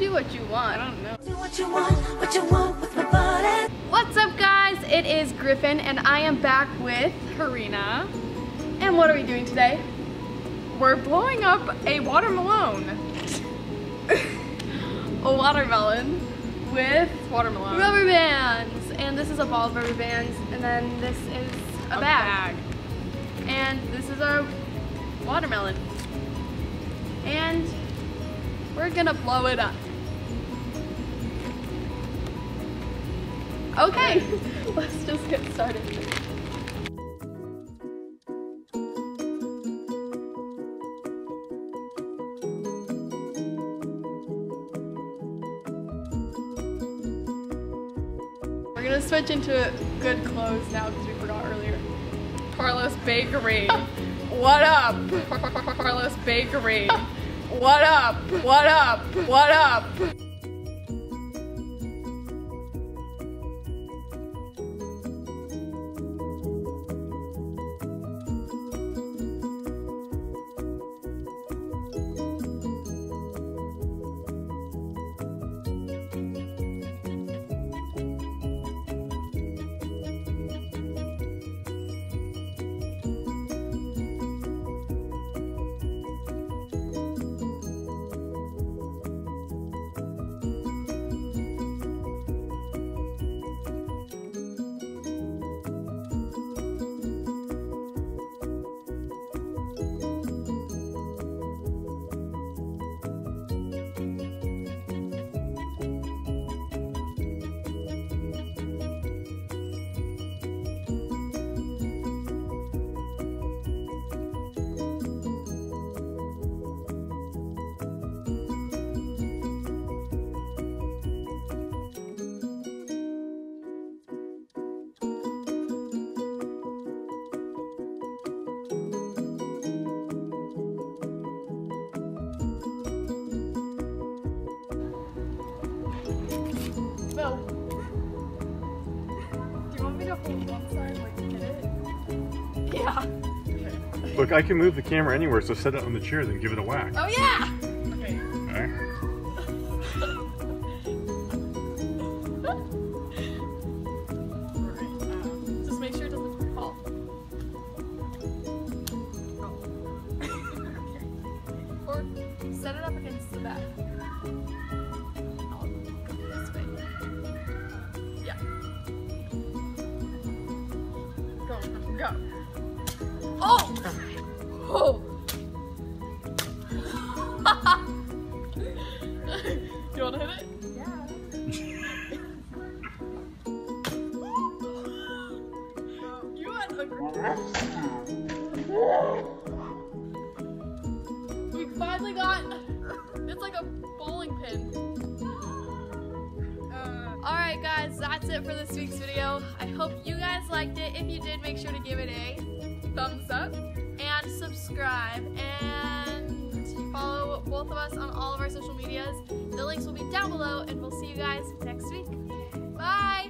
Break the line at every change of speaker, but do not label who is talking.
do what you want. I don't know.
Do what you want with my body.
What's up, guys? It is Griffin, and I am back with
Karina.
And what are we doing today?
We're blowing up a watermelon.
A watermelon with
Watermelon.
rubber bands. And this is a ball of rubber bands, and then this is a bag. And this is our watermelon. And we're gonna blow it up. Okay, let's just get started. We're gonna switch into good clothes now because we forgot earlier.
Carlos Bakery.
What up?
Carlos Bakery.
What up? What up? What up?
No. Do you want me to hold one side like hit it?
Yeah.
Look, I can move the camera anywhere, so set it on the chair, then give it a whack.
Oh yeah.
Okay.
Okay?
Alright, just make sure it doesn't fall.
Or set it up against the back. This way. Yeah.
Go.
Oh! Oh!
Do you want to hit it?
Yeah.
You had a
We finally got. It's like a bowling pin. Alright guys, that's it for this week's video. I hope you guys liked it. If you did, make sure to give it a thumbs up and subscribe, and follow both of us on all of our social medias. The links will be down below, and we'll see you guys next week. Bye!